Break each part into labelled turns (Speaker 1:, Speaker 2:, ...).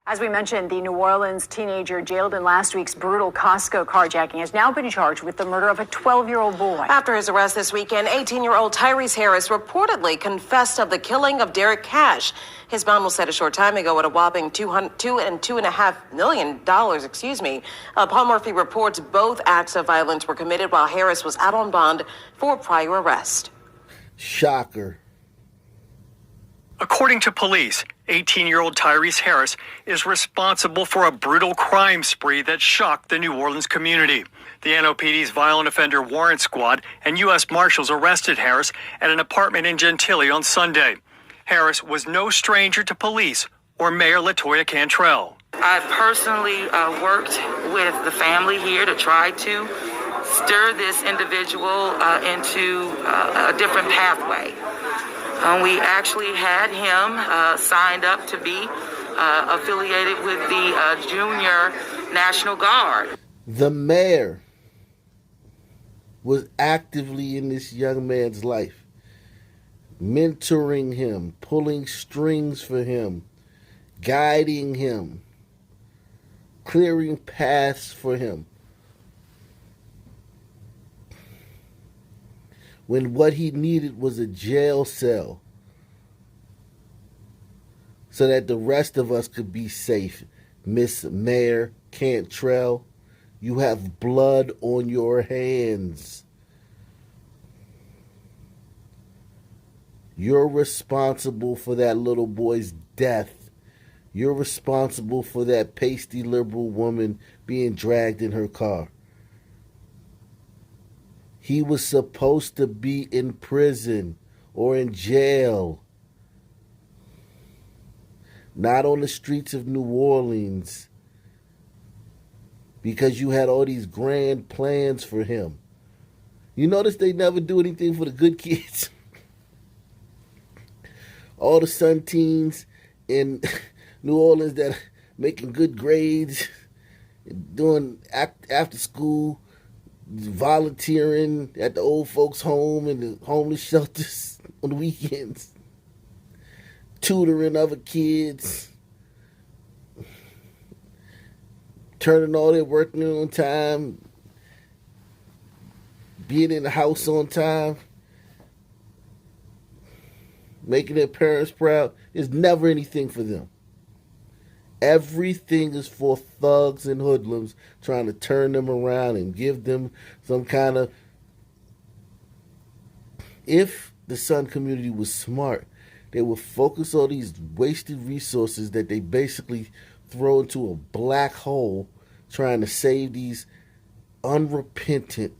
Speaker 1: As we mentioned, the New Orleans teenager jailed in last week's brutal Costco carjacking has now been charged with the murder of a 12-year-old boy.
Speaker 2: After his arrest this weekend, 18-year-old Tyrese Harris reportedly confessed of the killing of Derek Cash. His bond was set a short time ago at a whopping $2.5 million. Paul Murphy reports both acts of violence were committed while Harris was out on bond for prior arrest.
Speaker 3: Shocker.
Speaker 4: According to police, 18-year-old Tyrese Harris is responsible for a brutal crime spree that shocked the New Orleans community. The NOPD's Violent Offender Warrant Squad and U.S. Marshals arrested Harris at an apartment in Gentilly on Sunday. Harris was no stranger to police or Mayor LaToya Cantrell.
Speaker 5: I personally worked with the family here to try to stir this individual into a different pathway. We actually had him signed up to be affiliated with the Junior National Guard.
Speaker 3: The mayor was actively in this young man's life, mentoring him, pulling strings for him, guiding him, clearing paths for him. When what he needed was a jail cell so that the rest of us could be safe. Miss Mayor Cantrell, you have blood on your hands. You're responsible for that little boy's death. You're responsible for that pasty liberal woman being dragged in her car. He was supposed to be in prison or in jail, not on the streets of New Orleans, because you had all these grand plans for him. You notice they never do anything for the good kids. All the son teens in New Orleans that are making good grades, doing after school, volunteering at the old folks' home and the homeless shelters on the weekends, tutoring other kids, turning all their work in on time, being in the house on time, making their parents proud. There's never anything for them. Everything is for thugs and hoodlums trying to turn them around and give them some kind of... If the Sun community was smart, they would focus all these wasted resources that they basically throw into a black hole trying to save these unrepentant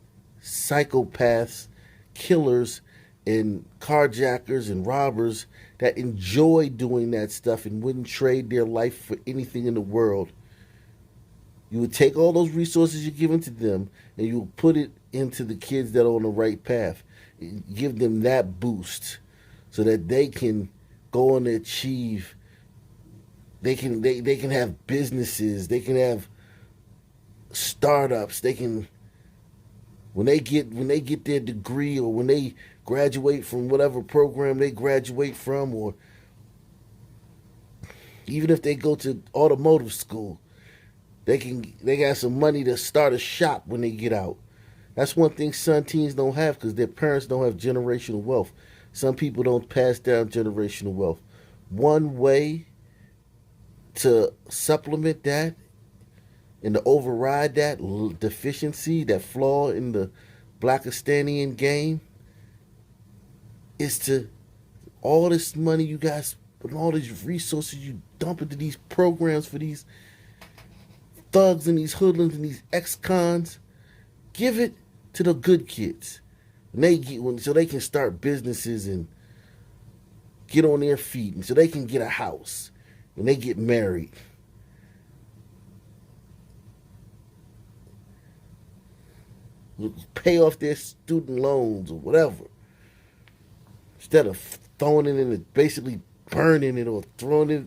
Speaker 3: psychopaths, killers, and carjackers and robbers that enjoy doing that stuff and wouldn't trade their life for anything in the world. You would take all those resources you're giving to them and you would put it into the kids that are on the right path. Give them that boost so that they can go and achieve. They can have businesses. They can have startups. They can, when they get their degree or when they graduate from whatever program they graduate from, or even if they go to automotive school, they got some money to start a shop when they get out. That's one thing some teens don't have because their parents don't have generational wealth. Some people don't pass down generational wealth. One way to supplement that and to override that deficiency, that flaw in the Blackistanian game, is to all this money you guys and all these resources you dump into these programs for these thugs and these hoodlums and these ex-cons, give it to the good kids. So they can start businesses and get on their feet, and so they can get a house and they get married. Pay off their student loans or whatever. Instead of throwing it in it, basically burning it or throwing it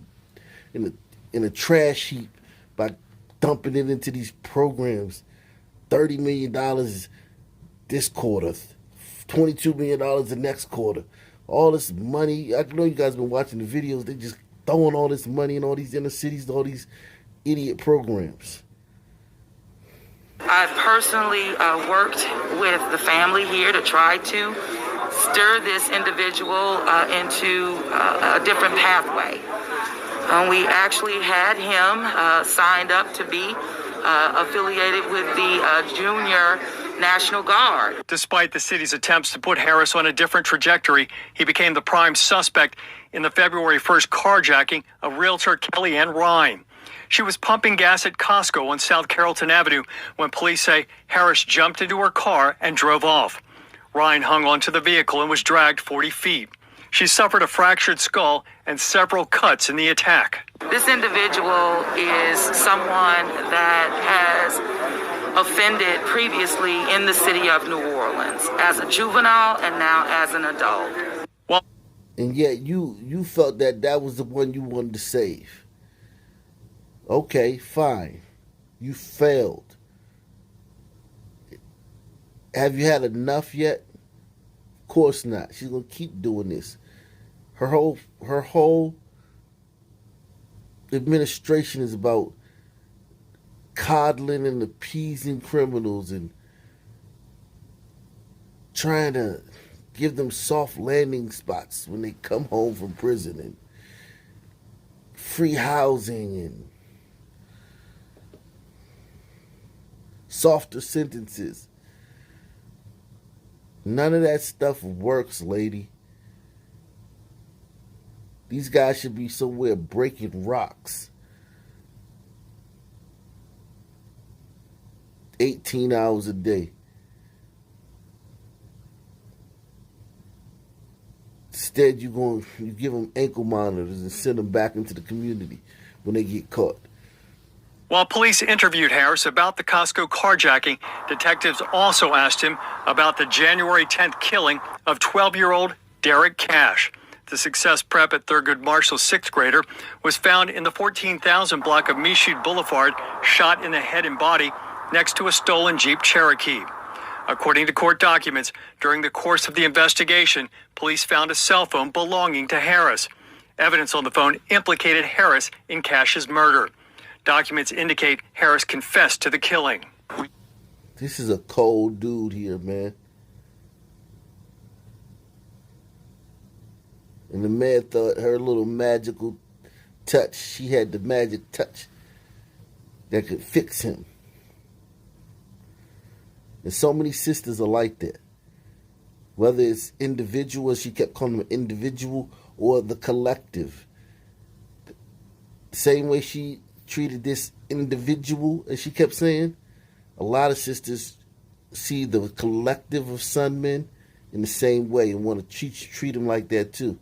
Speaker 3: in a trash heap by dumping it into these programs. $30 million this quarter, $22 million the next quarter. All this money. I know you guys have been watching the videos. They just throwing all this money in all these inner cities, all these idiot programs?
Speaker 5: I've personally worked with the family here to try to stir this individual into a different pathway. We actually had him signed up to be affiliated with the Junior National Guard.
Speaker 4: Despite the city's attempts to put Harris on a different trajectory, he became the prime suspect in the February 1st carjacking of realtor Kellyanne Ryan. She was pumping gas at Costco on South Carrollton Avenue when police say Harris jumped into her car and drove off. Ryan hung onto the vehicle and was dragged 40 feet. She suffered a fractured skull and several cuts in the attack.
Speaker 5: This individual is someone that has offended previously in the city of New Orleans as a juvenile and now as an adult.
Speaker 4: Well,
Speaker 3: and yet you felt that was the one you wanted to save. Okay, fine. You failed. Have you had enough yet? Of course not. She's gonna keep doing this. Her whole administration is about coddling and appeasing criminals and trying to give them soft landing spots when they come home from prison, and free housing and softer sentences. None of that stuff works, lady. These guys should be somewhere breaking rocks. 18 hours a day. Instead, you give them ankle monitors and send them back into the community when they get caught.
Speaker 4: while police interviewed Harris about the Costco carjacking, detectives also asked him about the January 10th killing of 12-year-old Derek Cash. The Success Prep at Thurgood Marshall's sixth grader was found in the 14,000 block of Michoud Boulevard, shot in the head and body next to a stolen Jeep Cherokee. According to court documents, during the course of the investigation, police found a cell phone belonging to Harris. Evidence on the phone implicated Harris in Cash's murder. Documents indicate Harris confessed to the killing.
Speaker 3: This is a cold dude here, man. And the man thought her little magical touch, she had the magic touch that could fix him. And so many sisters are like that. Whether it's individual, she kept calling them individual, or the collective. The same way she treated this individual, as she kept saying, a lot of sisters see the collective of son men in the same way and want to treat them like that too.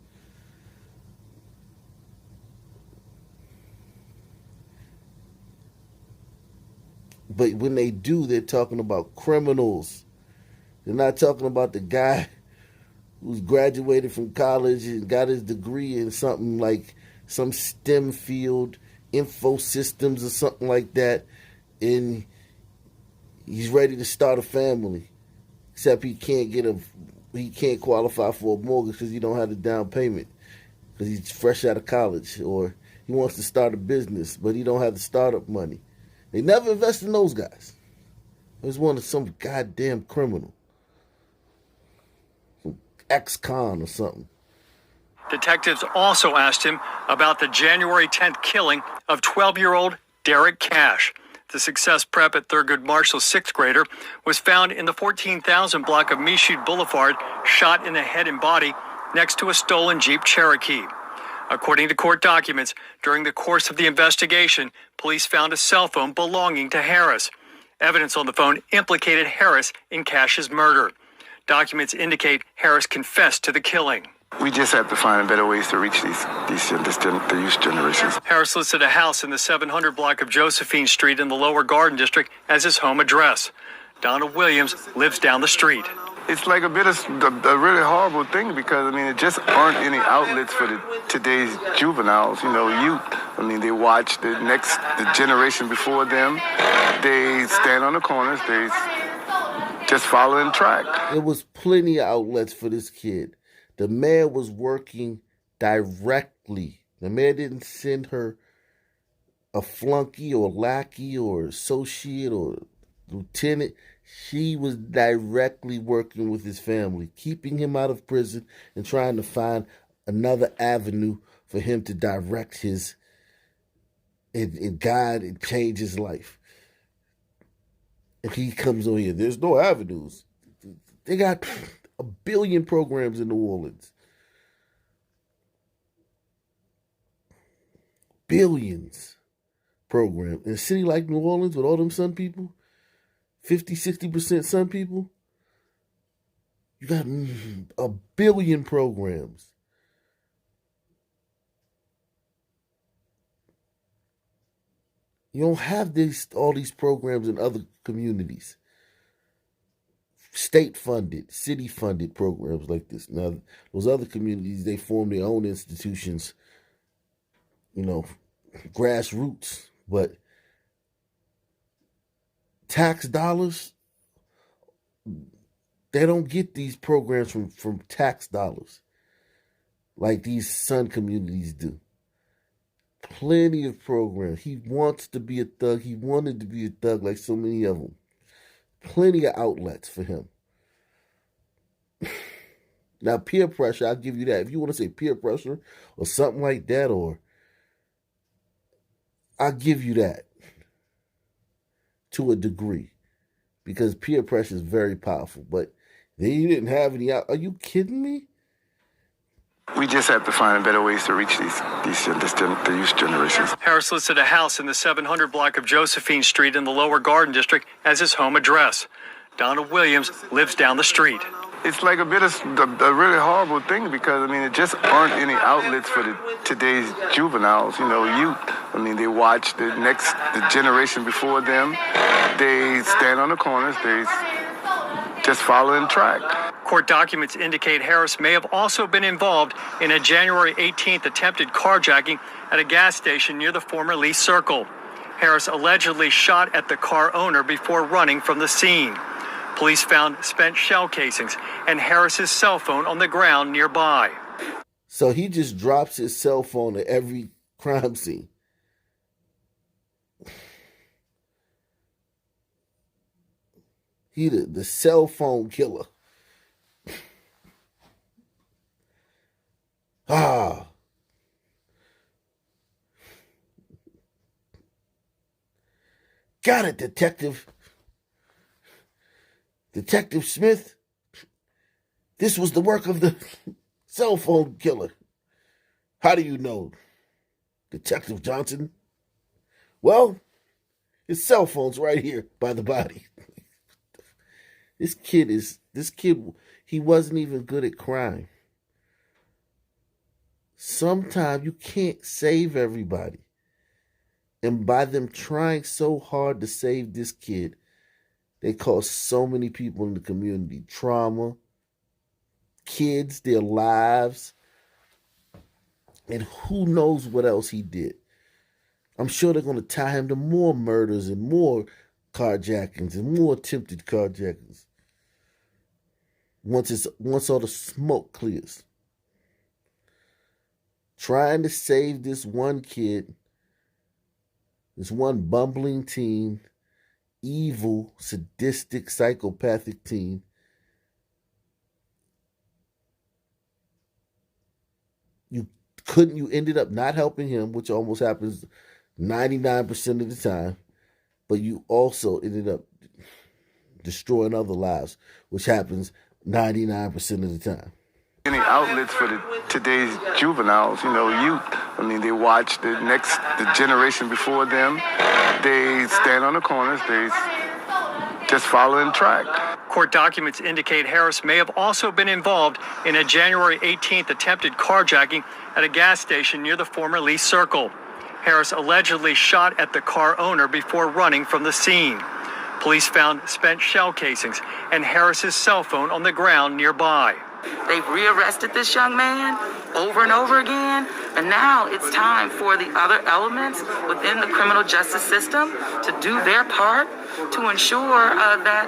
Speaker 3: But when they do, they're talking about criminals. They're not talking about the guy who's graduated from college and got his degree in something like some STEM field, info systems or something like that, and he's ready to start a family. Except he can't qualify for a mortgage because he don't have the down payment because he's fresh out of college, or he wants to start a business but he don't have the startup money. They never invest in those guys. It was one of some goddamn criminal. Some ex-con or something.
Speaker 4: Detectives also asked him about the January 10th killing of 12-year-old Derek Cash. The Success Prep at Thurgood Marshall's sixth grader was found in the 14,000 block of Michoud Boulevard, shot in the head and body next to a stolen Jeep Cherokee. According to court documents, during the course of the investigation, police found a cell phone belonging to Harris. Evidence on the phone implicated Harris in Cash's murder. Documents indicate Harris confessed to the killing.
Speaker 6: We just have to find better ways to reach the youth generations.
Speaker 4: Harris listed a house in the 700 block of Josephine Street in the Lower Garden District as his home address. Donald Williams lives down the street.
Speaker 6: It's like a really horrible thing because, I mean, it just aren't any outlets for today's juveniles, youth. I mean, they watch the generation before them. They stand on the corners. They just following track.
Speaker 3: There was plenty of outlets for this kid. The man was working directly The man didn't send her a flunky or lackey or associate or lieutenant. She was directly working with his family, keeping him out of prison and trying to find another avenue for him to direct his and guide and change his life. And he comes on here. There's no avenues. They got 1 billion programs in New Orleans. Billions program. In a city like New Orleans with all them Sun people, 50, 60% Sun people, you got 1 billion programs. You don't have all these programs in other communities. State-funded, city-funded programs like this. Now, those other communities, they form their own institutions, grassroots. But tax dollars, they don't get these programs from tax dollars like these Sun communities do. Plenty of programs. He wants to be a thug. He wanted to be a thug like so many of them. Plenty of outlets for him. Now, peer pressure, I'll give you that. If you want to say peer pressure or something like that, or I'll give you that to a degree, because peer pressure is very powerful. But then you didn't have any out. Are you kidding me?
Speaker 6: We just have to find better ways to reach the youth generations.
Speaker 4: Harris listed a house in the 700 block of Josephine Street in the Lower Garden District as his home address. Donald Williams lives down the street.
Speaker 6: It's like a really horrible thing because, it just aren't any outlets for today's juveniles, youth. They watch the generation before them. They stand on the corners. They just following track.
Speaker 4: Court documents indicate Harris may have also been involved in a January 18th attempted carjacking at a gas station near the former Lee Circle. Harris allegedly shot at the car owner before running from the scene. Police found spent shell casings and Harris's cell phone on the ground nearby.
Speaker 3: So he just drops his cell phone at every crime scene. He the cell phone killer. Got it, Detective. Detective Smith. This was the work of the cell phone killer. How do you know, Detective Johnson? Well, his cell phone's right here by the body. This kid, he wasn't even good at crime. Sometimes you can't save everybody. And by them trying so hard to save this kid, they caused so many people in the community trauma, kids, their lives, and who knows what else he did. I'm sure they're going to tie him to more murders and more carjackings and more attempted carjackings once all the smoke clears. Trying to save this one kid, this one bumbling teen, evil, sadistic, psychopathic teen. You ended up not helping him, which almost happens 99% of the time, but you also ended up destroying other lives, which happens 99% of the time.
Speaker 6: Any outlets for today's juveniles, youth. They watch the generation before them. They stand on the corners. They just following track.
Speaker 4: Court documents indicate Harris may have also been involved in a January 18th attempted carjacking at a gas station near the former Lee Circle. Harris allegedly shot at the car owner before running from the scene. Police found spent shell casings and Harris's cell phone on the ground nearby.
Speaker 5: They've rearrested this young man over and over again, and now it's time for the other elements within the criminal justice system to do their part to ensure that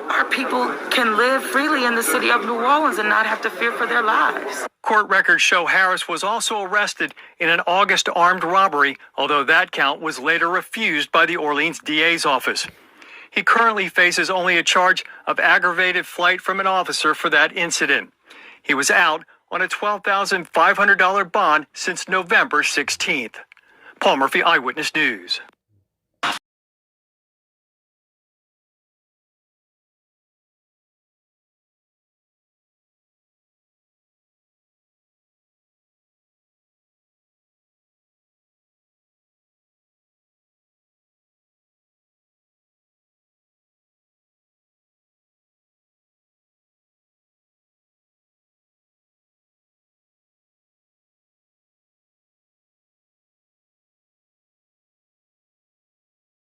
Speaker 5: our people can live freely in the city of New Orleans and not have to fear for their lives.
Speaker 4: Court records show Harris was also arrested in an August armed robbery, although that count was later refused by the Orleans DA's office. He currently faces only a charge of aggravated flight from an officer for that incident. He was out on a $12,500 bond since November 16th. Paul Murphy, Eyewitness News.